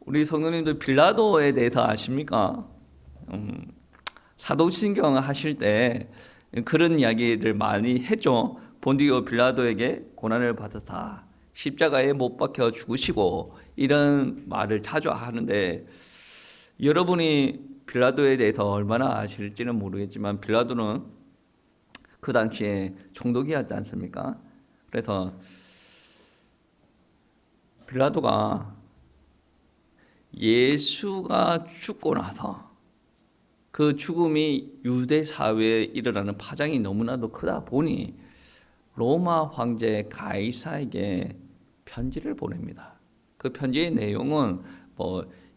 우리 성도님들 빌라도에 대해서 아십니까? 사도신경 하실 때 그런 이야기를 많이 했죠. 본디오 빌라도에게 고난을 받으사 십자가에 못 박혀 죽으시고, 이런 말을 자주 하는데, 여러분이 빌라도에 대해서 얼마나 아실지는 모르겠지만 빌라도는 그 당시에 총독이었지 않습니까? 그래서 빌라도가 예수가 죽고 나서 그 죽음이 유대 사회에 일어나는 파장이 너무나도 크다 보니 로마 황제 가이사에게 편지를 보냅니다. 그 편지의 내용은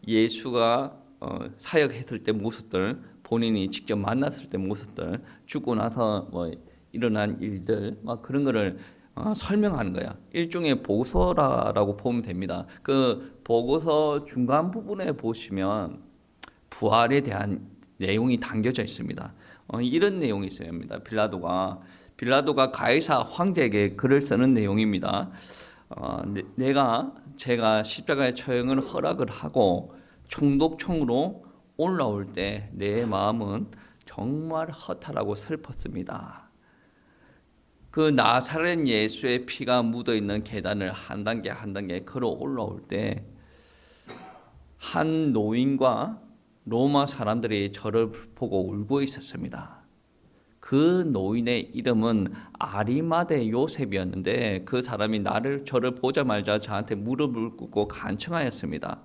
예수가 사역했을 때 모습들, 본인이 직접 만났을 때 모습들, 죽고 나서 일어난 일들, 막 그런 거를 설명하는 거야. 일종의 보고서라고 보면 됩니다. 그 보고서 중간 부분에 보시면 부활에 대한 내용이 담겨져 있습니다. 이런 내용이 있어야 합니다. 빌라도가 가이사 황제에게 글을 쓰는 내용입니다. 제가 십자가의 처형을 허락을 하고 총독총으로 올라올 때 내 마음은 정말 허탈하고 슬펐습니다. 그 나사렛 예수의 피가 묻어 있는 계단을 한 단계 한 단계 걸어 올라올 때 한 노인과 로마 사람들이 저를 보고 울고 있었습니다. 그 노인의 이름은 아리마대 요셉이었는데, 그 사람이 저를 보자마자 저한테 무릎을 꿇고 간청하였습니다.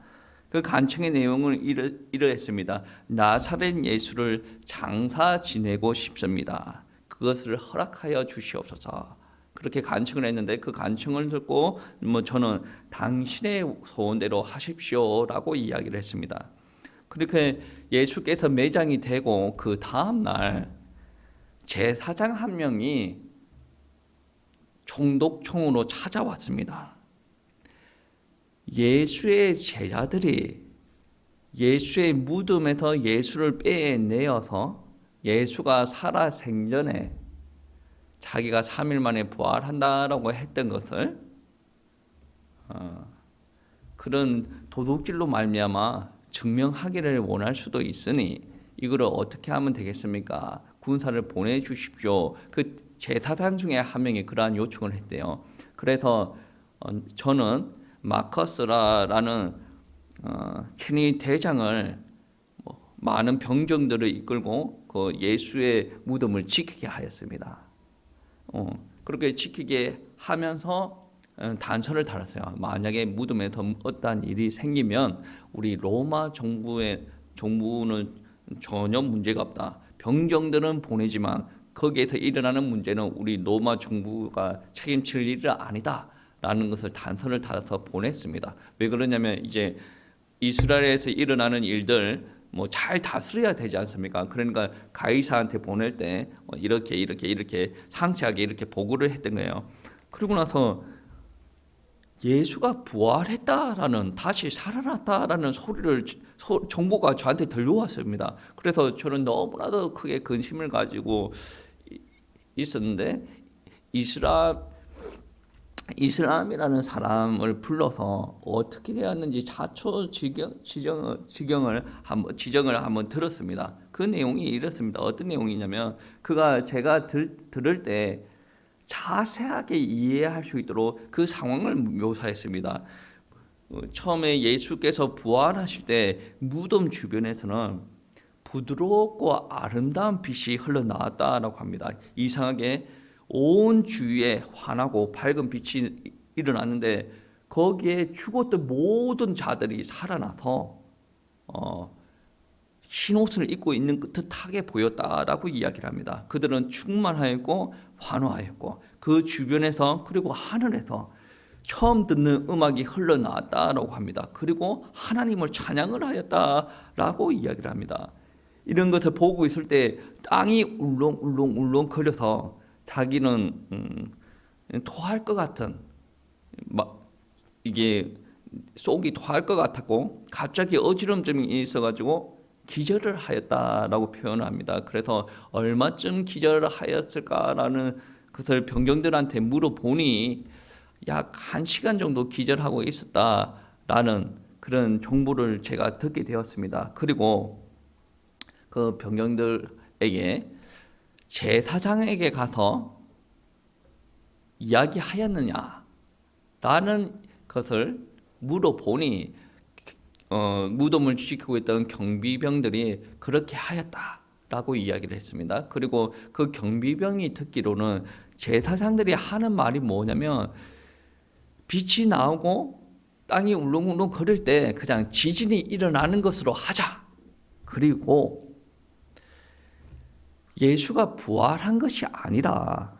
그 간청의 내용은 이러했습니다. 나사렛 예수를 장사 지내고 싶습니다. 그것을 허락하여 주시옵소서. 그렇게 간청을 했는데, 그 간청을 듣고 저는 당신의 소원대로 하십시오라고 이야기를 했습니다. 그렇게 예수께서 매장이 되고 그 다음 날 제사장 한 명이 총독총으로 찾아왔습니다. 예수의 제자들이 예수의 무덤에서 예수를 빼내어서 예수가 살아 생전에 자기가 3일 만에 부활한다라고 했던 것을 그런 도둑질로 말미암아 증명하기를 원할 수도 있으니 이거를 어떻게 하면 되겠습니까? 군사를 보내주십시오. 그 제사장 중에 한 명이 그러한 요청을 했대요. 그래서 저는 마커스라는 친위 대장을 많은 병정들을 이끌고 그 예수의 무덤을 지키게 하였습니다. 그렇게 지키게 하면서 단서를 달았어요. 만약에 무덤에서 어떠한 일이 생기면 우리 로마 정부는 전혀 문제가 없다. 병정들은 보내지만 거기에서 일어나는 문제는 우리 로마 정부가 책임질 일이 아니다. 라는 것을 단서를 달아서 보냈습니다. 왜 그러냐면 이제 이스라엘에서 일어나는 일들 잘 다스려야 되지 않습니까? 그러니까 가이사한테 보낼 때 이렇게 상세하게 이렇게 보고를 했던 거예요. 그리고 나서 예수가 부활했다라는, 다시 살아났다라는 정보가 저한테 들려왔습니다. 그래서 저는 너무나도 크게 근심을 가지고 있었는데, 이슬람이라는 사람을 불러서 어떻게 되었는지 지경을 한번 들었습니다. 그 내용이 이렇습니다. 어떤 내용이냐면, 제가 들을 때 자세하게 이해할 수 있도록 그 상황을 묘사했습니다. 처음에 예수께서 부활하실 때 무덤 주변에서는 부드럽고 아름다운 빛이 흘러나왔다라고 합니다. 이상하게 온 주위에 환하고 밝은 빛이 일어났는데, 거기에 죽었던 모든 자들이 살아나서 흰옷을 입고 있는 듯하게 보였다라고 이야기를 합니다. 그들은 충만하였고 환호하였고 그 주변에서, 그리고 하늘에서 처음 듣는 음악이 흘러나왔다라고 합니다. 그리고 하나님을 찬양을 하였다라고 이야기를 합니다. 이런 것을 보고 있을 때 땅이 울렁울렁 거려서 자기는 토할 것 같은, 이게 속이 토할 것 같았고 갑자기 어지럼증이 있어가지고 기절을 하였다라고 표현을 합니다. 그래서 얼마쯤 기절을 하였을까라는 것을 병정들한테 물어보니 약 1시간 정도 기절하고 있었다라는 그런 정보를 제가 듣게 되었습니다. 그리고 그 병영들에게 제사장에게 가서 이야기하였느냐라는 것을 물어보니 무덤을 지키고 있던 경비병들이 그렇게 하였다라고 이야기를 했습니다. 그리고 그 경비병이 듣기로는 제사장들이 하는 말이 뭐냐면 빛이 나오고 땅이 울렁울렁 거릴 때 그냥 지진이 일어나는 것으로 하자. 그리고 예수가 부활한 것이 아니라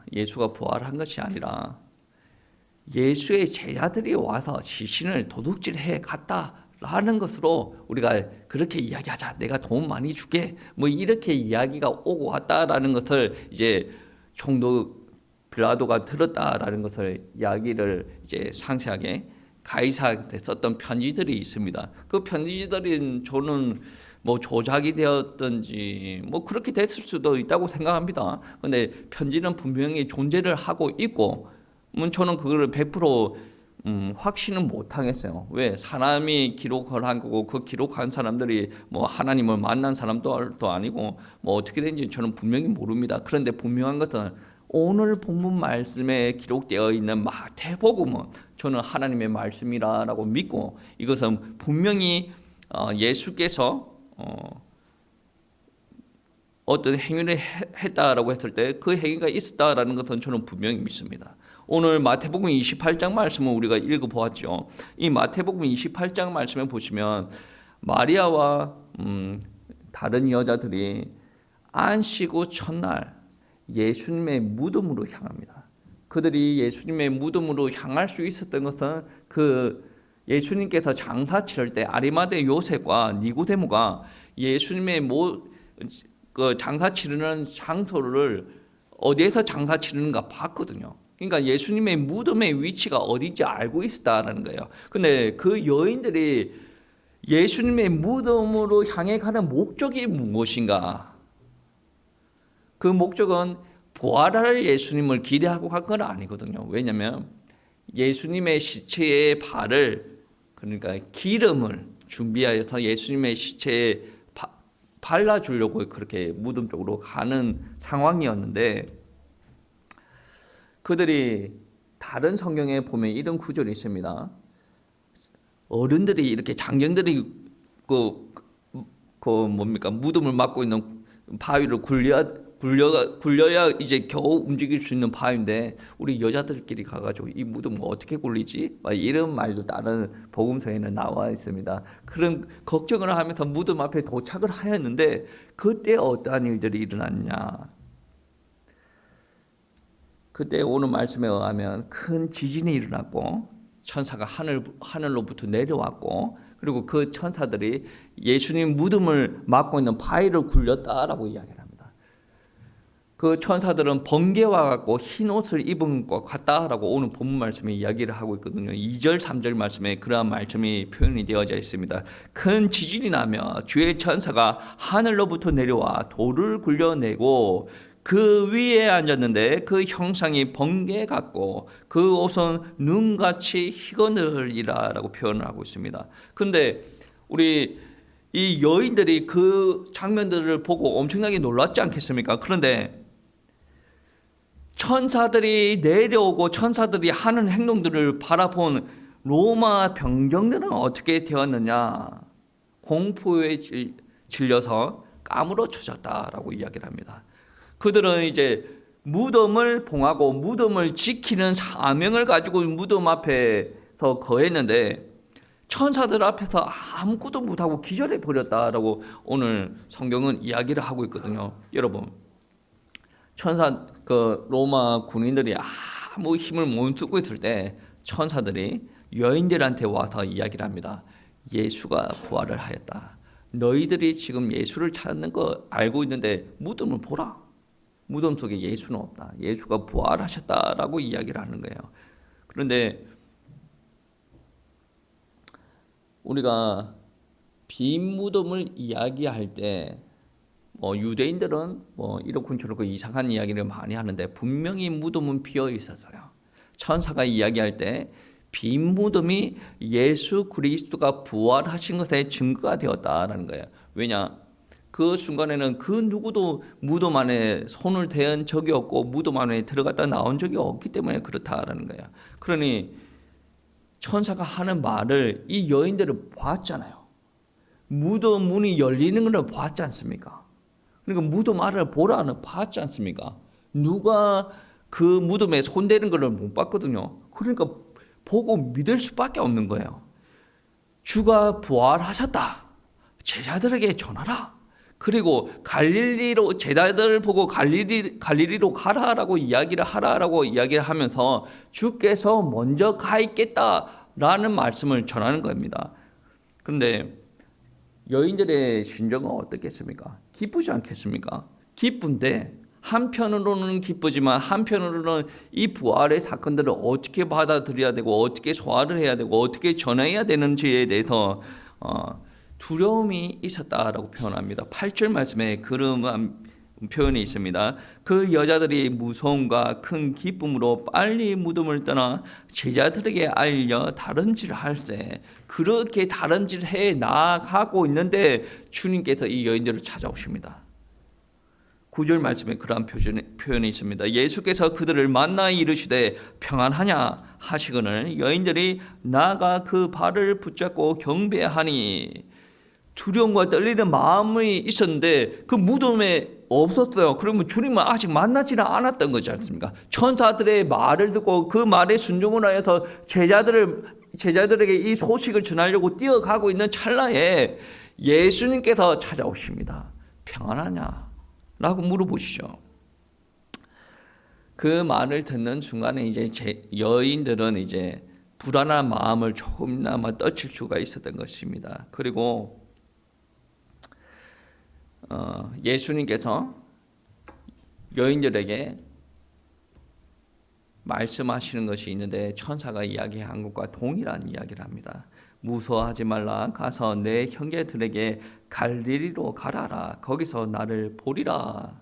예수의 제자들이 와서 시신을 도둑질해 갔다라는 것으로 우리가 그렇게 이야기하자. 내가 돈 많이 줄게. 뭐 이렇게 이야기가 오고 왔다라는 것을 이제 총독 빌라도가 들었다라는 것을 이야기를 이제 상세하게 가이사한테 썼던 편지들이 있습니다. 그 편지들은 저는 뭐 조작이 되었든지 뭐 그렇게 됐을 수도 있다고 생각합니다. 근데 편지는 분명히 존재를 하고 있고 저는 그거를 100% 확신은 못 하겠어요. 왜? 사람이 기록을 한 거고 그 기록한 사람들이 뭐 하나님을 만난 사람도 아니고 뭐 어떻게 된지 저는 분명히 모릅니다. 그런데 분명한 것은 오늘 본문 말씀에 기록되어 있는 마태복음은 저는 하나님의 말씀이라고 믿고 이것은 분명히 예수께서 어떤 행위를 했다라고 했을 때 그 행위가 있었다라는 것은 저는 분명히 믿습니다. 오늘 마태복음 28장 말씀을 우리가 읽어보았죠. 이 마태복음 28장 말씀에 보시면 마리아와 다른 여자들이 안식 후 첫날 예수님의 무덤으로 향합니다. 그들이 예수님의 무덤으로 향할 수 있었던 것은 그 예수님께서 장사 치를 때 아리마대 요셉과 니고데모가 예수님의 그 장사 치르는 장소를 어디에서 장사 치르는가 봤거든요. 그러니까 예수님의 무덤의 위치가 어디인지 알고 있었다라는 거예요. 근데 그 여인들이 예수님의 무덤으로 향해 가는 목적이 무엇인가? 그 목적은 부활할 예수님을 기대하고 간 건 아니거든요. 왜냐하면 예수님의 시체의 발을 그러니까 기름을 준비하여서 예수님의 시체에 발라주려고 그렇게 무덤 쪽으로 가는 상황이었는데 그들이 다른 성경에 보면 이런 구절이 있습니다. 어른들이 이렇게 장경들이 무덤을 막고 있는 바위를 굴려야 이제 겨우 움직일 수 있는 바위인데 우리 여자들끼리 가가지고 이 무덤 어떻게 굴리지? 막 이런 말도 다른 복음서에는 나와 있습니다. 그런 걱정을 하면서 무덤 앞에 도착을 하였는데 그때 어떠한 일들이 일어났냐? 그때 오늘 말씀에 의하면 큰 지진이 일어났고 천사가 하늘로부터 내려왔고 그리고 그 천사들이 예수님 무덤을 막고 있는 바위를 굴렸다라고 이야기를 합니다. 그 천사들은 번개와 같고 흰 옷을 입은 것 같다라고 오늘 본문 말씀에 이야기를 하고 있거든요. 2절 3절 말씀에 그러한 말씀이 표현이 되어져 있습니다. 큰 지진이 나며 주의 천사가 하늘로부터 내려와 돌을 굴려내고 그 위에 앉았는데 그 형상이 번개 같고 그 옷은 눈같이 희거늘이라라고 표현을 하고 있습니다. 근데 우리 이 여인들이 그 장면들을 보고 엄청나게 놀랐지 않겠습니까? 그런데 천사들이 내려오고 천사들이 하는 행동들을 바라본 로마 병정들은 어떻게 되었느냐? 공포에 질려서 까무러쳐졌다라고 이야기를 합니다. 그들은 이제 무덤을 봉하고 무덤을 지키는 사명을 가지고 무덤 앞에서 거했는데 천사들 앞에서 아무것도 못하고 기절해 버렸다라고 오늘 성경은 이야기를 하고 있거든요. 여러분, 그 로마 군인들이 아무 힘을 못 쓰고 있을 때 천사들이 여인들한테 와서 이야기를 합니다. 예수가 부활을 하였다. 너희들이 지금 예수를 찾는 거 알고 있는데 무덤을 보라. 무덤 속에 예수는 없다. 예수가 부활하셨다라고 이야기를 하는 거예요. 그런데 우리가 빈 무덤을 이야기할 때 유대인들은 이렇고 저렇고 이상한 이야기를 많이 하는데 분명히 무덤은 비어 있었어요. 천사가 이야기할 때 빈 무덤이 예수 그리스도가 부활하신 것의 증거가 되었다라는 거예요. 왜냐? 그 순간에는 그 누구도 무덤 안에 손을 대은 적이 없고 무덤 안에 들어갔다 나온 적이 없기 때문에 그렇다라는 거예요. 그러니 천사가 하는 말을 이 여인들은 봤잖아요. 무덤 문이 열리는 걸 봤지 않습니까? 그러니까 무덤 안을 보라는 봤지 않습니까? 누가 그 무덤에 손대는 걸 못 봤거든요. 그러니까 보고 믿을 수밖에 없는 거예요. 주가 부활하셨다. 제자들에게 전하라. 그리고 갈릴리로, 제자들을 보고 갈릴리로 가라라고 이야기를 하라라고 이야기를 하면서 주께서 먼저 가 있겠다라는 말씀을 전하는 겁니다. 그런데 여인들의 심정은 어떻겠습니까? 기쁘지 않겠습니까? 기쁜데 한편으로는 기쁘지만 한편으로는 이 부활의 사건들을 어떻게 받아들여야 되고 어떻게 소화를 해야 되고 어떻게 전해야 되는지에 대해서 두려움이 있었다라고 표현합니다. 8절 말씀에 그런 표현이 있습니다. 그 여자들이 무서움과 큰 기쁨으로 빨리 무덤을 떠나 제자들에게 알려 다름질을 할세. 그렇게 다름질을 해 나가고 있는데 주님께서 이 여인들을 찾아오십니다. 9절 말씀에 그러한 표현이 있습니다. 예수께서 그들을 만나 이르시되 평안하냐 하시거늘 여인들이 나가 그 발을 붙잡고 경배하니. 두려움과 떨리는 마음이 있었는데 그 무덤에 없었어요. 그러면 주님은 아직 만나지는 않았던 거지 않습니까? 천사들의 말을 듣고 그 말에 순종을 하여서 제자들에게 이 소식을 전하려고 뛰어가고 있는 찰나에 예수님께서 찾아오십니다. 평안하냐? 라고 물어보시죠. 그 말을 듣는 순간에 이제 여인들은 이제 불안한 마음을 조금이나마 떨칠 수가 있었던 것입니다. 그리고 예수님께서 여인들에게 말씀하시는 것이 있는데 천사가 이야기한 것과 동일한 이야기를 합니다. 무서워하지 말라. 가서 내 형제들에게 갈릴리로 가라라. 거기서 나를 보리라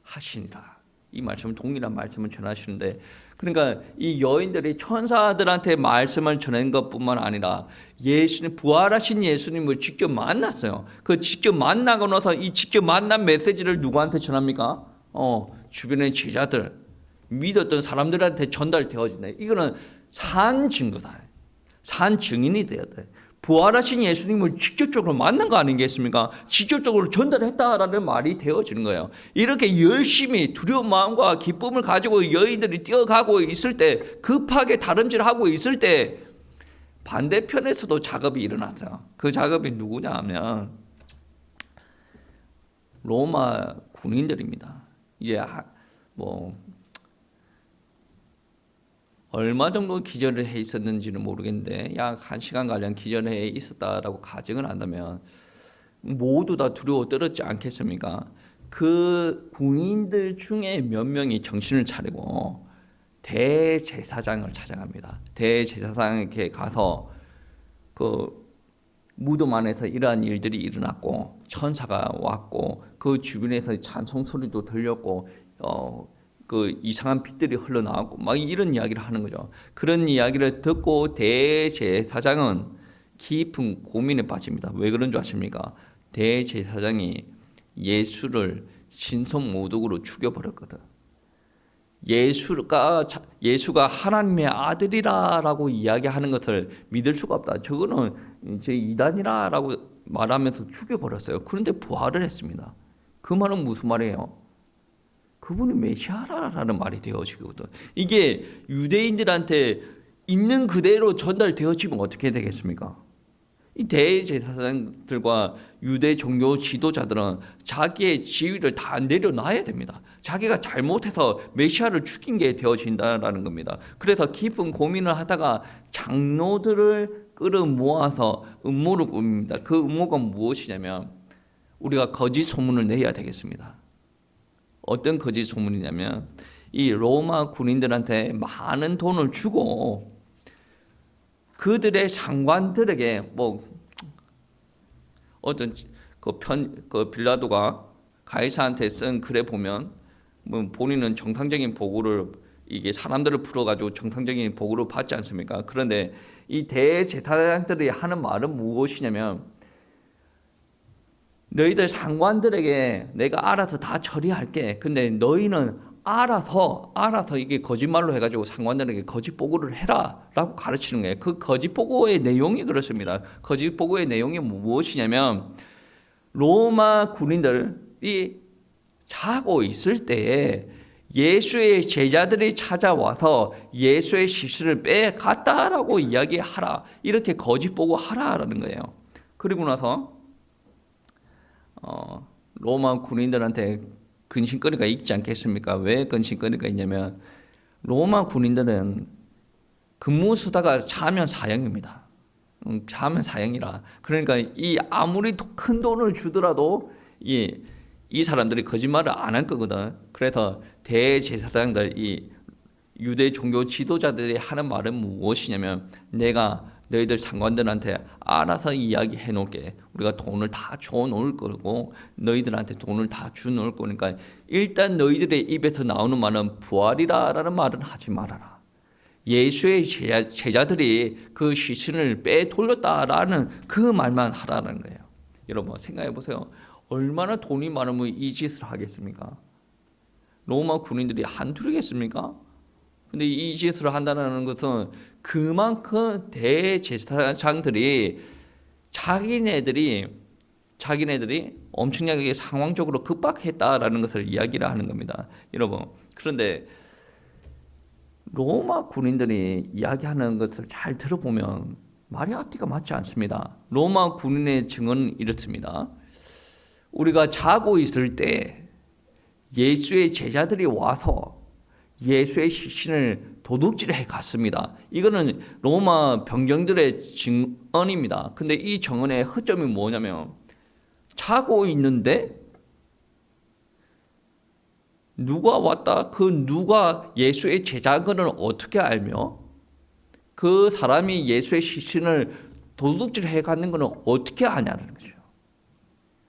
하시니라. 이 말씀은 동일한 말씀을 전하시는데, 그러니까 이 여인들이 천사들한테 말씀을 전한 것뿐만 아니라 예수님, 부활하신 예수님을 직접 만났어요. 그 직접 만나고 나서 이 직접 만난 메시지를 누구한테 전합니까? 주변의 제자들, 믿었던 사람들한테 전달되어진다. 이거는 산 증거다. 산 증인이 되어야 돼. 부활하신 예수님을 직접적으로 만난 거 아니겠습니까? 직접적으로 전달했다라는 말이 되어지는 거예요. 이렇게 열심히 두려운 마음과 기쁨을 가지고 여인들이 뛰어가고 있을 때, 급하게 다름질하고 있을 때 반대편에서도 작업이 일어났어요. 그 작업이 누구냐 하면 로마 군인들입니다. 이제 얼마 정도 기절을 해 있었는지는 모르겠는데 약 1시간가량 기절을 해 있었다라고 가정을 한다면 모두 다 두려워 떨었지 않겠습니까? 그 군인들 중에 몇 명이 정신을 차리고 대제사장을 찾아갑니다. 대제사장에게 가서 그 무덤 안에서 이러한 일들이 일어났고 천사가 왔고 그 주변에서 찬송 소리도 들렸고 그 이상한 빛들이 흘러나왔고 막 이런 이야기를 하는 거죠. 그런 이야기를 듣고 대제사장은 깊은 고민에 빠집니다. 왜 그런 줄 아십니까? 대제사장이 예수를 신성모독으로 죽여버렸거든. 예수가 하나님의 아들이라고 이야기하는 것을 믿을 수가 없다. 저거는 이제 이단이라고 말하면서 죽여버렸어요. 그런데 부활을 했습니다. 그 말은 무슨 말이에요? 그분이 메시아라는 말이 되어지거든. 이게 유대인들한테 있는 그대로 전달되어지면 어떻게 되겠습니까? 이 대제사장들과 유대 종교 지도자들은 자기의 지위를 다 내려놔야 됩니다. 자기가 잘못해서 메시아를 죽인 게 되어진다라는 겁니다. 그래서 깊은 고민을 하다가 장로들을 끌어모아서 음모를 꿉니다. 그 음모가 무엇이냐면 우리가 거짓 소문을 내야 되겠습니다. 어떤 거짓 소문이냐면 이 로마 군인들한테 많은 돈을 주고 그들의 상관들에게 어떤 그 빌라도가 가이사한테 쓴 글에 보면 본인은 정상적인 보고를 이게 사람들을 풀어가지고 정상적인 보고를 받지 않습니까? 그런데 이 대제사장들이 하는 말은 무엇이냐면 너희들 상관들에게 내가 알아서 다 처리할게. 근데 너희는 알아서 이게 거짓말로 해가지고 상관들에게 거짓 보고를 해라라고 가르치는 거예요. 그 거짓 보고의 내용이 그렇습니다. 거짓 보고의 내용이 무엇이냐면 로마 군인들이 자고 있을 때에 예수의 제자들이 찾아와서 예수의 시신을 빼갔다라고 이야기하라. 이렇게 거짓 보고하라라는 거예요. 그리고 나서 로마 군인들한테 근심거리가 있지 않겠습니까? 왜 근심거리가 있냐면 로마 군인들은 근무수다가 자면 사형입니다. 자면 사형이라. 그러니까 이 아무리 큰 돈을 주더라도 이 사람들이 거짓말을 안 할 거거든. 그래서 대제사장들, 이 유대 종교 지도자들이 하는 말은 무엇이냐면 내가 너희들 상관들한테 알아서 이야기해 놓을게. 우리가 돈을 다 줘 놓을 거고 너희들한테 돈을 다 주 놓을 거니까 일단 너희들의 입에서 나오는 말은 부활이라는 말은 하지 말아라. 예수의 제자들이 그 시신을 빼돌렸다라는 그 말만 하라는 거예요. 여러분 생각해 보세요. 얼마나 돈이 많으면 이 짓을 하겠습니까? 로마 군인들이 한둘이겠습니까? 근데 이 짓을 한다는 것은 그만큼 대제사장들이 자기네들이 엄청나게 상황적으로 급박했다라는 것을 이야기를 하는 겁니다. 여러분, 그런데 로마 군인들이 이야기하는 것을 잘 들어보면 말이 앞뒤가 맞지 않습니다. 로마 군인의 증언은 이렇습니다. 우리가 자고 있을 때 예수의 제자들이 와서 예수의 시신을 도둑질해 갔습니다. 이거는 로마 병정들의 증언입니다. 근데 이 증언의 허점이 뭐냐면 자고 있는데 누가 왔다? 그 누가 예수의 제자근을 어떻게 알며 그 사람이 예수의 시신을 도둑질해 갔는 것은 어떻게 아냐는 거죠.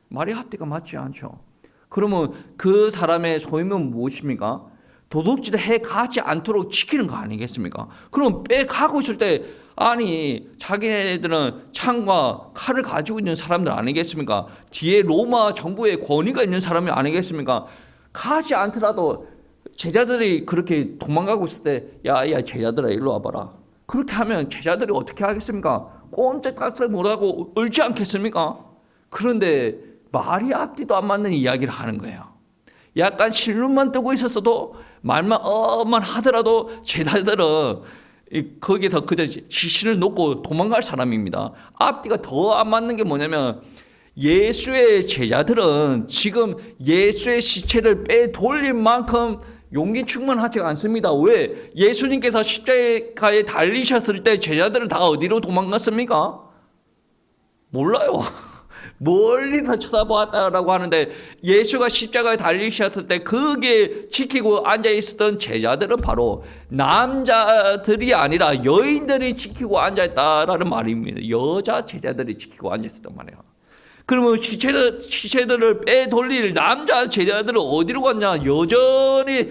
말이 앞뒤가 맞지 않죠. 그러면 그 사람의 소임은 무엇입니까? 도둑질을 해 가지 않도록 지키는 거 아니겠습니까? 그럼 빼가고 있을 때 아니 자기네들은 창과 칼을 가지고 있는 사람들 아니겠습니까? 뒤에 로마 정부의 권위가 있는 사람이 아니겠습니까? 가지 않더라도 제자들이 그렇게 도망가고 있을 때 야 제자들아 일로 와봐라. 그렇게 하면 제자들이 어떻게 하겠습니까? 꼼짝달싹 못하고 울지 않겠습니까? 그런데 말이 앞뒤도 안 맞는 이야기를 하는 거예요. 약간 실눈만 뜨고 있었어도 말만 하더라도 제자들은 거기서 그저 시신을 놓고 도망갈 사람입니다. 앞뒤가 더 안 맞는 게 뭐냐면 예수의 제자들은 지금 예수의 시체를 빼돌릴 만큼 용기 충만하지 않습니다. 왜? 예수님께서 십자가에 달리셨을 때 제자들은 다 어디로 도망갔습니까? 몰라요. 멀리서 쳐다보았다라고 하는데 예수가 십자가에 달리셨을 때 거기에 지키고 앉아있었던 제자들은 바로 남자들이 아니라 여인들이 지키고 앉아있다라는 말입니다. 여자 제자들이 지키고 앉아있었단 말이에요. 그러면 시체들을 빼돌릴 남자 제자들은 어디로 갔냐? 여전히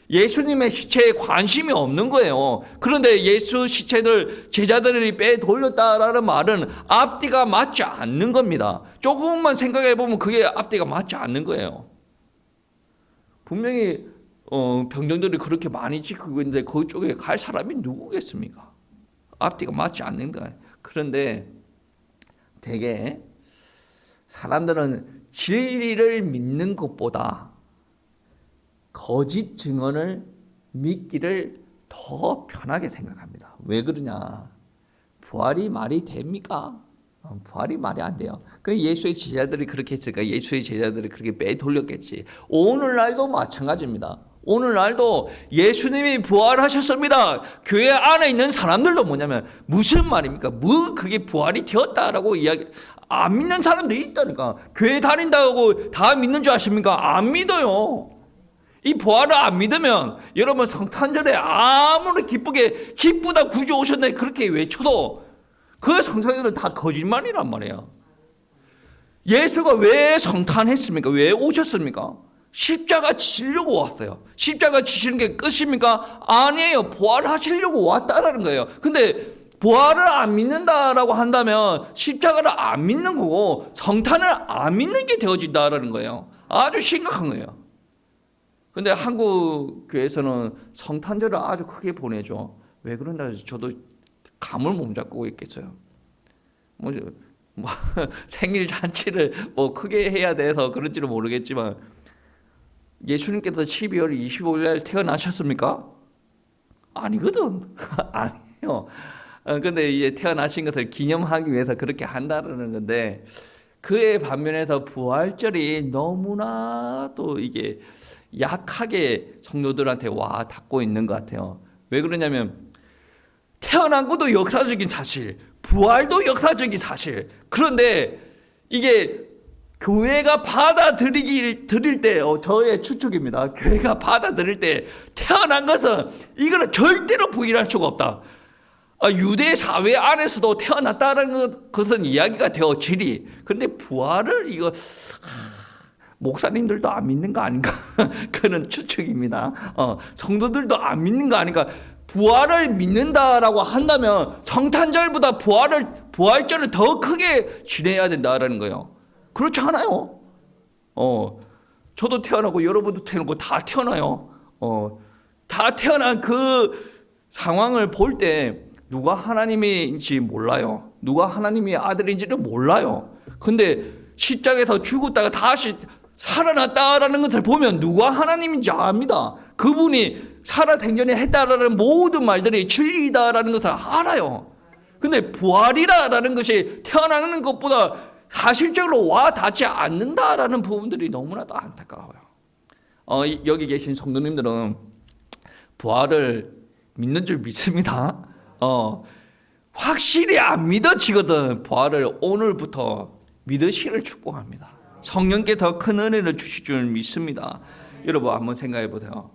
예수님의 시체에 관심이 없는 거예요. 그런데 예수 시체를 제자들이 빼돌렸다라는 말은 앞뒤가 맞지 않는 겁니다. 조금만 생각해 보면 그게 앞뒤가 맞지 않는 거예요. 분명히 병정들이 그렇게 많이 지키고 있는데 그쪽에 갈 사람이 누구겠습니까? 앞뒤가 맞지 않는 거예요. 그런데 되게 사람들은 진리를 믿는 것보다 거짓 증언을 믿기를 더 편하게 생각합니다. 왜 그러냐? 부활이 말이 됩니까? 부활이 말이 안 돼요. 그 예수의 제자들이 그렇게 했을까? 예수의 제자들이 그렇게 빼돌렸겠지. 오늘날도 마찬가지입니다. 오늘날도 예수님이 부활하셨습니다. 교회 안에 있는 사람들도 뭐냐면 무슨 말입니까? 뭐 그게 부활이 되었다라고 이야기 안 믿는 사람들이 있다니까. 교회 다닌다고 다 믿는 줄 아십니까? 안 믿어요. 이 부활을 안 믿으면 여러분 성탄절에 아무리 기쁘다 구주 오셨네 그렇게 외쳐도 그 성탄절은 다 거짓말이란 말이에요. 예수가 왜 성탄했습니까? 왜 오셨습니까? 십자가 지시려고 왔어요. 십자가 지시는 게 끝입니까? 아니에요. 부활하시려고 왔다라는 거예요. 근데 부활을 안 믿는다라고 한다면 십자가를 안 믿는 거고 성탄을 안 믿는 게 되어진다라는 거예요. 아주 심각한 거예요. 근데 한국 교회에서는 성탄절을 아주 크게 보내죠. 왜 그런다 저도 감을 못 잡고 있겠어요. 뭐 생일 잔치를 뭐 크게 해야 돼서 그런지는 모르겠지만 예수님께서 12월 25일 날 태어나셨습니까? 아니거든. 아니에요. 근데 이제 태어나신 것을 기념하기 위해서 그렇게 한다는 건데 그의 반면에서 부활절이 너무나 또 이게 약하게 성도들한테 와 닿고 있는 것 같아요. 왜 그러냐면 태어난 것도 역사적인 사실, 부활도 역사적인 사실. 그런데 이게 교회가 받아들일 때, 저의 추측입니다. 교회가 받아들일 때 태어난 것은 이거는 절대로 부인할 수가 없다. 유대 사회 안에서도 태어났다는 것은 이야기가 되어지리. 그런데 부활을 이거 목사님들도 안 믿는 거 아닌가? 그런 추측입니다. 성도들도 안 믿는 거 아닌가? 부활을 믿는다라고 한다면 성탄절보다 부활절을 더 크게 지내야 된다라는 거예요. 그렇지 않아요? 저도 태어나고 여러분도 태어나고 다 태어나요. 다 태어난 그 상황을 볼 때 누가 하나님인지 몰라요. 누가 하나님의 아들인지를 몰라요. 근데 십자가에서 죽었다가 다시 살아났다라는 것을 보면 누가 하나님인지 압니다. 그분이 살아생전에 했다라는 모든 말들이 진리이다라는 것을 알아요. 근데 부활이라는 것이 태어나는 것보다 사실적으로 와 닿지 않는다라는 부분들이 너무나도 안타까워요. 여기 계신 성도님들은 부활을 믿는 줄 믿습니다. 확실히 안 믿어지거든. 부활을 오늘부터 믿으시기를 축복합니다. 성령께서 큰 은혜를 주실 줄 믿습니다. 여러분 한번 생각해 보세요.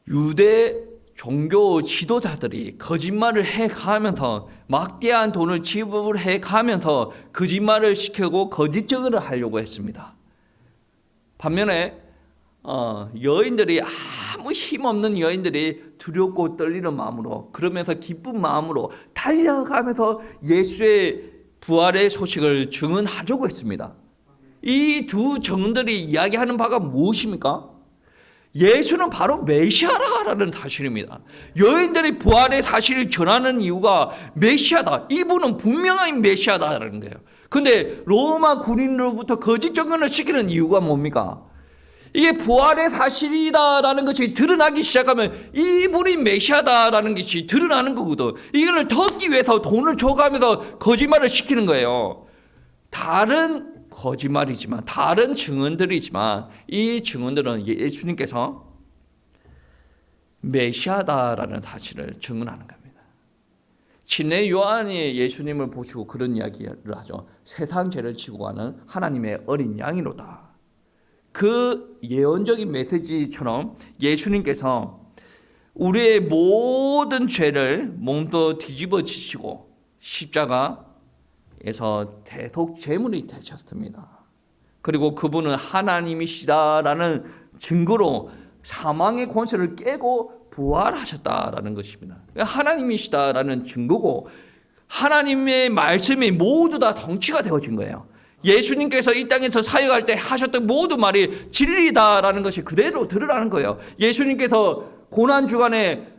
유대 종교 지도자들이 거짓말을 해가면서 막대한 돈을 지불해가면서 거짓말을 시키고 거짓 증언을 하려고 했습니다. 반면에 여인들이 아무 힘없는 여인들이 두렵고 떨리는 마음으로 그러면서 기쁜 마음으로 달려가면서 예수의 부활의 소식을 증언하려고 했습니다. 이 두 증언들이 이야기하는 바가 무엇입니까? 예수는 바로 메시아라는 사실입니다. 여인들이 부활의 사실을 전하는 이유가 메시아다. 이분은 분명한 메시아다라는 거예요. 근데 로마 군인으로부터 거짓 증언을 시키는 이유가 뭡니까? 이게 부활의 사실이다라는 것이 드러나기 시작하면 이분이 메시아다라는 것이 드러나는 거거든. 이걸 덮기 위해서 돈을 줘가면서 거짓말을 시키는 거예요. 다른 거짓말이지만 다른 증언들이지만 이 증언들은 예수님께서 메시아다라는 사실을 증언하는 겁니다. 친례 요한이 예수님을 보시고 그런 이야기를 하죠. 세상 죄를 지고 가는 하나님의 어린 양이로다. 그 예언적인 메시지처럼 예수님께서 우리의 모든 죄를 몸도 뒤집어 지시고 십자가에서 대속 제물이 되셨습니다. 그리고 그분은 하나님이시다라는 증거로 사망의 권세를 깨고 부활하셨다라는 것입니다. 하나님이시다라는 증거고 하나님의 말씀이 모두 다 성취가 되어진 거예요. 예수님께서 이 땅에서 사역할 때 하셨던 모든 말이 진리다라는 것이 그대로 드러나는 거예요. 예수님께서 고난주간에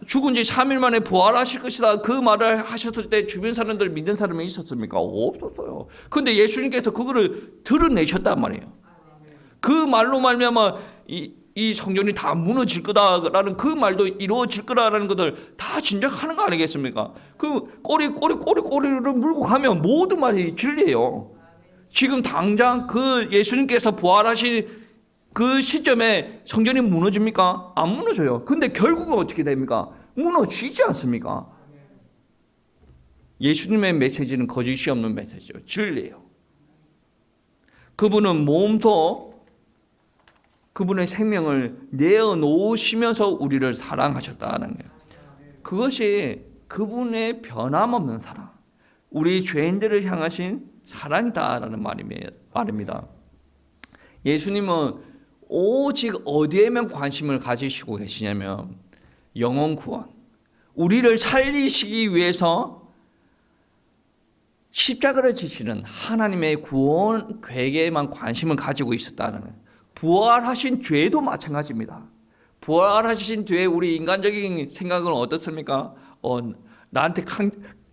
죽은 지 3일 만에 부활하실 것이다 그 말을 하셨을 때 주변 사람들 믿는 사람이 있었습니까? 없었어요. 근데 예수님께서 그거를 드러내셨단 말이에요. 그 말로 말미암아 이 성전이 다 무너질 거다라는 그 말도 이루어질 거라는 것을 다 진작하는 거 아니겠습니까? 그 꼬리를 물고 가면 모든 말이 진리예요. 지금 당장 그 예수님께서 부활하신 그 시점에 성전이 무너집니까? 안 무너져요. 근데 결국은 어떻게 됩니까? 무너지지 않습니까? 예수님의 메시지는 거짓이 없는 메시지예요. 진리예요. 그분은 몸소 그분의 생명을 내어놓으시면서 우리를 사랑하셨다는 거예요. 그것이 그분의 변함없는 사랑, 우리 죄인들을 향하신 사랑이다라는 말입니다. 예수님은 오직 어디에만 관심을 가지시고 계시냐면 영혼 구원, 우리를 살리시기 위해서 십자가를 지시는 하나님의 구원 계획에만 관심을 가지고 있었다는 거예요. 부활하신 죄도 마찬가지입니다. 부활하신 죄, 우리 인간적인 생각은 어떻습니까? 나한테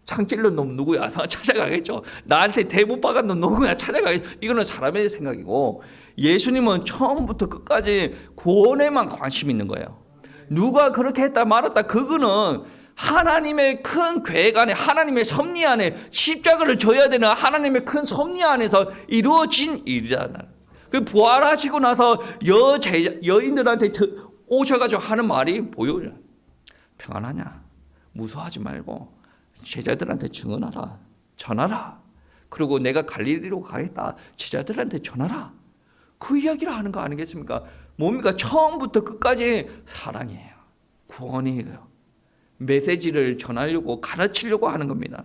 창 찔른 놈 누구야? 찾아가겠죠. 나한테 대못 박은 놈 누구야? 찾아가겠죠. 이거는 사람의 생각이고, 예수님은 처음부터 끝까지 구원에만 관심 있는 거예요. 누가 그렇게 했다 말았다, 그거는 하나님의 큰 계획 안에, 하나님의 섭리 안에, 십자가를 져야 되는 하나님의 큰 섭리 안에서 이루어진 일이잖아요. 그 부활하시고 나서 여인들한테 오셔가지고 하는 말이 보여요. 평안하냐? 무서워하지 말고 제자들한테 증언하라, 전하라. 그리고 내가 갈릴리로 가겠다, 제자들한테 전하라. 그 이야기를 하는 거 아니겠습니까? 뭡니까? 처음부터 끝까지 사랑이에요, 구원이에요. 메시지를 전하려고, 가르치려고 하는 겁니다.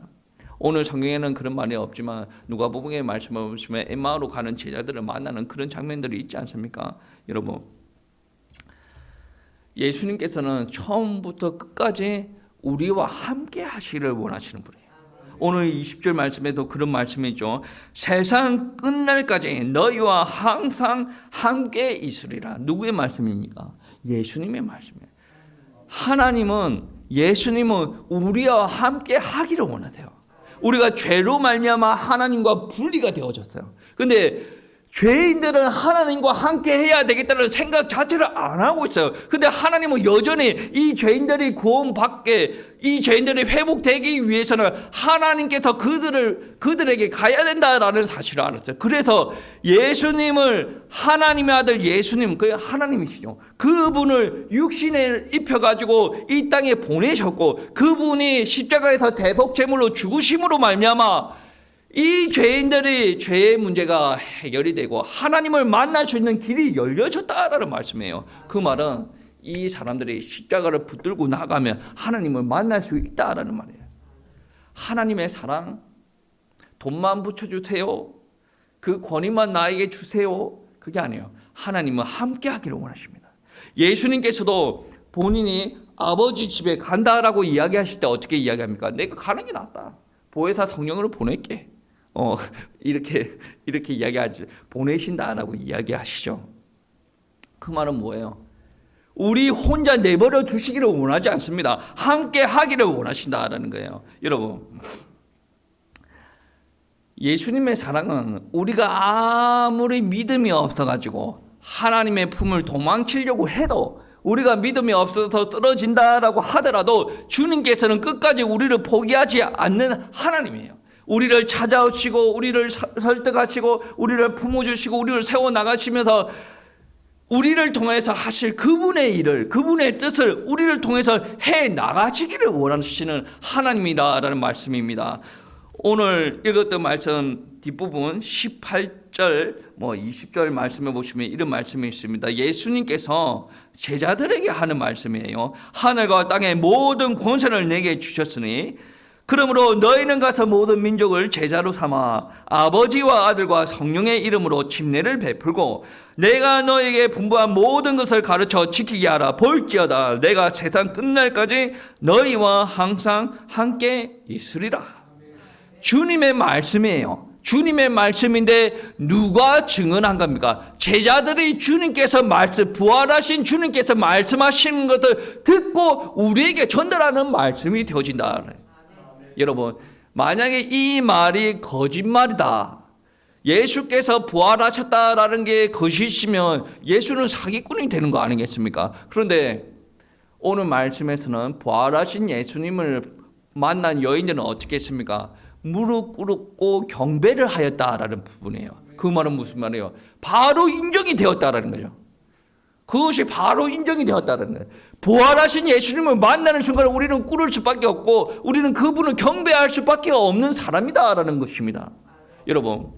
오늘 성경에는 그런 말이 없지만 누가복음의 말씀을 보시면 엠마오로 가는 제자들을 만나는 그런 장면들이 있지 않습니까? 여러분, 예수님께서는 처음부터 끝까지 우리와 함께 하시기를 원하시는 분이에요. 오늘 20절 말씀에도 그런 말씀이죠. 세상 끝날까지 너희와 항상 함께 있으리라. 누구의 말씀입니까? 예수님의 말씀이에요. 예수님은 우리와 함께 하기를 원하세요. 우리가 죄로 말미암아 하나님과 분리가 되어졌어요. 근데 죄인들은 하나님과 함께 해야 되겠다는 생각 자체를 안 하고 있어요. 근데 하나님은 여전히 이 죄인들이 구원받게, 이 죄인들이 회복되기 위해서는 하나님께서 그들에게 가야 된다라는 사실을 알았어요. 그래서 예수님을, 하나님의 아들 예수님, 그 하나님이시죠. 그분을 육신에 입혀가지고 이 땅에 보내셨고, 그분이 십자가에서 대속제물로 죽으심으로 말미암아 이 죄인들이 죄의 문제가 해결이 되고 하나님을 만날 수 있는 길이 열려졌다라는 말씀이에요. 그 말은 이 사람들이 십자가를 붙들고 나가면 하나님을 만날 수 있다라는 말이에요. 하나님의 사랑, 돈만 붙여주세요, 그 권위만 나에게 주세요, 그게 아니에요. 하나님은 함께 하기를 원하십니다. 예수님께서도 본인이 아버지 집에 간다라고 이야기하실 때 어떻게 이야기합니까? 내가 가는 게 낫다, 보혜사 성령으로 보낼게, 이렇게 이야기하지, 보내신다라고 이야기하시죠. 그 말은 뭐예요? 우리 혼자 내버려 두시기를 원하지 않습니다. 함께 하기를 원하신다라는 거예요. 여러분, 예수님의 사랑은 우리가 아무리 믿음이 없어가지고 하나님의 품을 도망치려고 해도, 우리가 믿음이 없어서 떨어진다라고 하더라도 주님께서는 끝까지 우리를 포기하지 않는 하나님이에요. 우리를 찾아오시고 우리를 설득하시고 우리를 품어주시고 우리를 세워나가시면서 우리를 통해서 하실 그분의 일을, 그분의 뜻을 우리를 통해서 해나가시기를 원하시는 하나님이라는 말씀입니다. 오늘 읽었던 말씀 뒷부분 18절 20절 말씀에 보시면 이런 말씀이 있습니다. 예수님께서 제자들에게 하는 말씀이에요. 하늘과 땅의 모든 권세를 내게 주셨으니 그러므로 너희는 가서 모든 민족을 제자로 삼아 아버지와 아들과 성령의 이름으로 침례를 베풀고 내가 너에게 분부한 모든 것을 가르쳐 지키게 하라. 볼지어다 내가 세상 끝날까지 너희와 항상 함께 있으리라. 주님의 말씀이에요. 주님의 말씀인데 누가 증언한 겁니까? 제자들이 주님께서 부활하신 주님께서 말씀하시는 것을 듣고 우리에게 전달하는 말씀이 되어진다. 여러분, 만약에 이 말이 거짓말이다, 예수께서 부활하셨다라는 게 거짓이면 예수는 사기꾼이 되는 거 아니겠습니까? 그런데 오늘 말씀에서는 부활하신 예수님을 만난 여인들은 어떻게 했습니까? 무릎 꿇고 경배를 하였다라는 부분이에요. 그 말은 무슨 말이에요? 바로 인정이 되었다라는 거죠. 그것이 바로 인정이 되었다는 거예요. 부활하신 예수님을 만나는 순간 우리는 꿇을 수밖에 없고 우리는 그분을 경배할 수밖에 없는 사람이다라는 것입니다. 여러분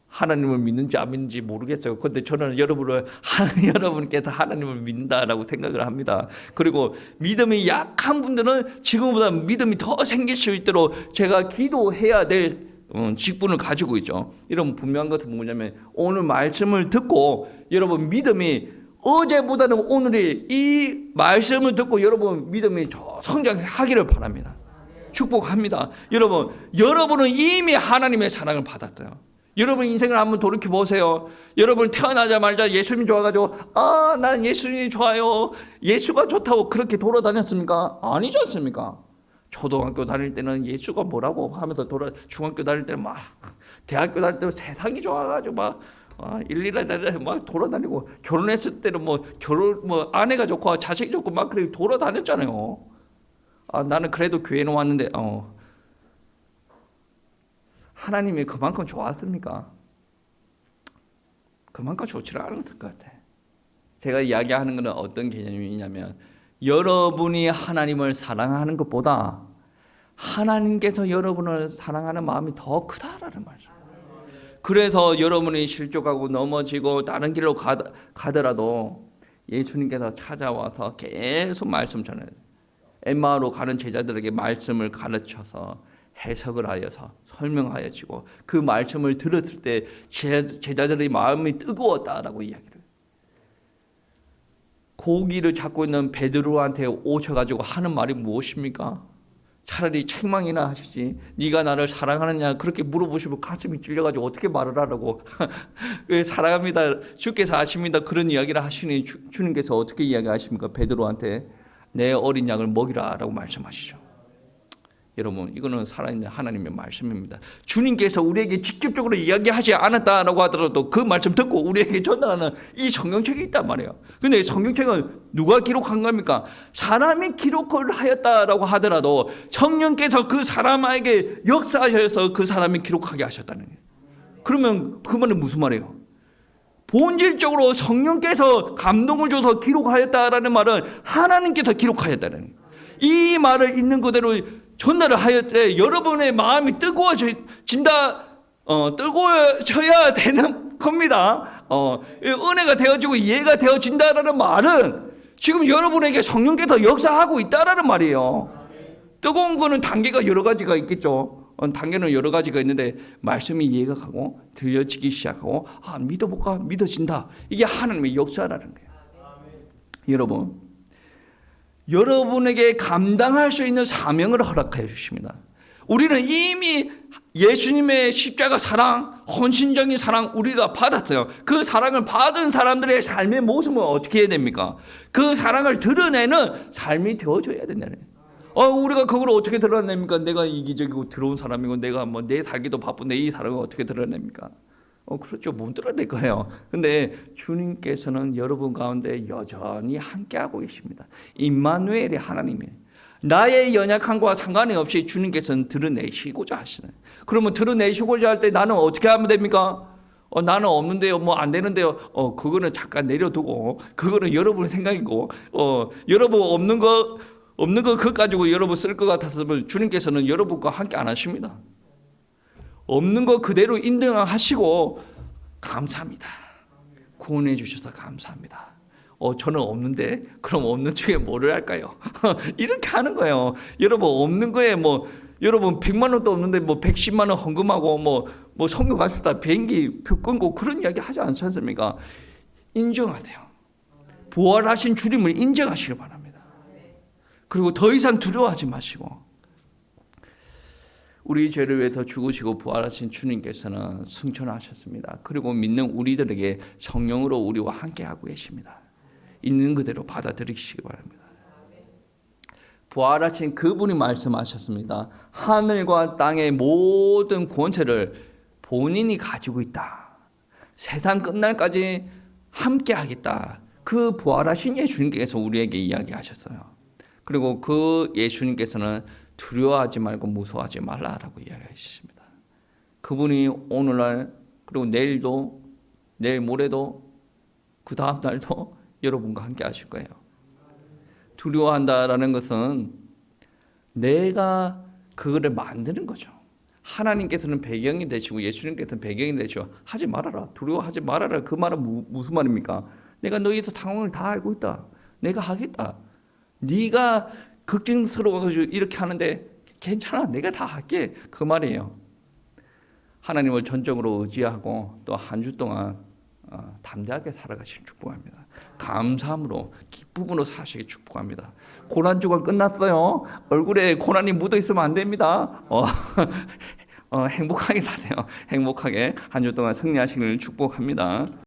하나님을 믿는지 안 믿는지 모르겠어요. 그런데 저는 여러분께서 하나님을 믿는다라고 생각을 합니다. 그리고 믿음이 약한 분들은 지금보다 믿음이 더 생길 수 있도록 제가 기도해야 될 직분을 가지고 있죠. 여러분 분명한 것은 뭐냐면 오늘 말씀을 듣고 여러분 믿음이 어제보다는 오늘이 이 말씀을 듣고 여러분 믿음이 성장하기를 바랍니다. 축복합니다. 여러분은 이미 하나님의 사랑을 받았어요. 여러분 인생을 한번 돌이켜 보세요. 여러분 태어나자마자 예수님 좋아가지고 난 예수님이 좋아요. 예수가 좋다고 그렇게 돌아다녔습니까? 아니지 않습니까? 초등학교 다닐 때는 예수가 뭐라고 하면서 중학교 다닐 때는 막 대학교 다닐 때는 세상이 좋아가지고 막 일일이 다니면서 막 돌아다니고 결혼했을 때는 아내가 좋고 자식이 좋고 막 그렇게 돌아다녔잖아요. 나는 그래도 교회는 왔는데 하나님이 그만큼 좋았습니까? 그만큼 좋지는 않았을 것 같아. 제가 이야기하는 것은 어떤 개념이냐면 여러분이 하나님을 사랑하는 것보다 하나님께서 여러분을 사랑하는 마음이 더 크다라는 말이죠. 그래서 여러분이 실족하고 넘어지고 다른 길로 가더라도 예수님께서 찾아와서 계속 말씀 전해요. 엠마오로 가는 제자들에게 말씀을 가르쳐서 해석을 하여서 설명하여지고 그 말씀을 들었을 때 제자들의 마음이 뜨거웠다라고 이야기를. 고기를 잡고 있는 베드로한테 오셔가지고 하는 말이 무엇입니까? 차라리 책망이나 하시지. 네가 나를 사랑하느냐 그렇게 물어보시면 가슴이 찔려가지고 어떻게 말을 하라고. 사랑합니다. 주께서 아십니다. 그런 이야기를 하시니 주님께서 어떻게 이야기하십니까? 베드로한테 내 어린 양을 먹이라라고 말씀하시죠. 여러분 이거는 살아있는 하나님의 말씀입니다. 주님께서 우리에게 직접적으로 이야기하지 않았다라고 하더라도 그 말씀 듣고 우리에게 전하는 이 성경책이 있단 말이에요. 근데 성경책은 누가 기록한 겁니까? 사람이 기록을 하였다라고 하더라도 성령께서 그 사람에게 역사하셔서 그 사람이 기록하게 하셨다는 거예요. 그러면 그 말은 무슨 말이에요? 본질적으로 성령께서 감동을 줘서 기록하였다라는 말은 하나님께서 기록하였다는 거예요. 이 말을 있는 그대로 전달을 하였을 때 여러분의 마음이 뜨거워진다, 뜨거워져야 되는 겁니다. 은혜가 되어지고 이해가 되어진다라는 말은 지금 여러분에게 성령께서 역사하고 있다라는 말이에요. 뜨거운 거는 단계가 여러 가지가 있겠죠. 단계는 여러 가지가 있는데 말씀이 이해가 가고 들려지기 시작하고 믿어볼까? 믿어진다. 이게 하나님의 역사라는 거예요. 여러분에게 감당할 수 있는 사명을 허락해 주십니다. 우리는 이미 예수님의 십자가 사랑, 헌신적인 사랑 우리가 받았어요. 그 사랑을 받은 사람들의 삶의 모습은 어떻게 해야 됩니까? 그 사랑을 드러내는 삶이 되어줘야 된다는 거예요. 우리가 그걸 어떻게 드러냅니까? 내가 이기적이고 들어온 사람이고 내가 내 살기도 바쁜데 이 사랑을 어떻게 드러냅니까? 그렇죠. 못 드러낼 거예요. 근데 주님께서는 여러분 가운데 여전히 함께하고 계십니다. 임마누엘이 하나님이에요. 나의 연약함과 상관이 없이 주님께서는 드러내시고자 하시는. 그러면 드러내시고자 할 때 나는 어떻게 하면 됩니까? 나는 없는데요, 안 되는데요. 그거는 잠깐 내려두고, 그거는 여러분의 생각이고, 여러분 없는 거 그거 가지고 여러분 쓸 것 같았으면 주님께서는 여러분과 함께 안 하십니다. 없는 거 그대로 인정하시고 감사합니다. 구원해 주셔서 감사합니다. 저는 없는데 그럼 없는 중에 뭐를 할까요? 이렇게 하는 거예요. 여러분 없는 거에 여러분 100만 원도 없는데 110만 원 헌금하고 성교 갑시다 비행기 표 끊고 그런 이야기 하지 않지 않습니까? 인정하세요. 부활하신 주님을 인정하시길 바랍니다. 그리고 더 이상 두려워하지 마시고 우리 죄를 위해서 죽으시고 부활하신 주님께서는 승천하셨습니다. 그리고 믿는 우리들에게 성령으로 우리와 함께하고 계십니다. 있는 그대로 받아들이시기 바랍니다. 부활하신 그분이 말씀하셨습니다. 하늘과 땅의 모든 권세를 본인이 가지고 있다. 세상 끝날까지 함께하겠다. 그 부활하신 예수님께서 우리에게 이야기하셨어요. 그리고 그 예수님께서는 두려워하지 말고 무서워하지 말라라고 이야기하십니다. 그분이 오늘날 그리고 내일도 내일 모레도 그 다음 날도 여러분과 함께 하실 거예요. 두려워한다라는 것은 내가 그거를 만드는 거죠. 하나님께서는 배경이 되시고 예수님께서는 배경이 되시고 하지 말아라. 두려워하지 말아라. 그 말은 무슨 말입니까? 내가 너희에서 상황을 다 알고 있다. 내가 하겠다. 네가 걱정스러워서 이렇게 하는데 괜찮아. 내가 다 할게. 그 말이에요. 하나님을 전적으로 의지하고 또 한 주 동안 담대하게 살아가시길 축복합니다. 감사함으로 기쁨으로 사시길 축복합니다. 고난 주간 끝났어요. 얼굴에 고난이 묻어 있으면 안 됩니다. 행복하게 사세요. 행복하게 한 주 동안 승리하시길 축복합니다.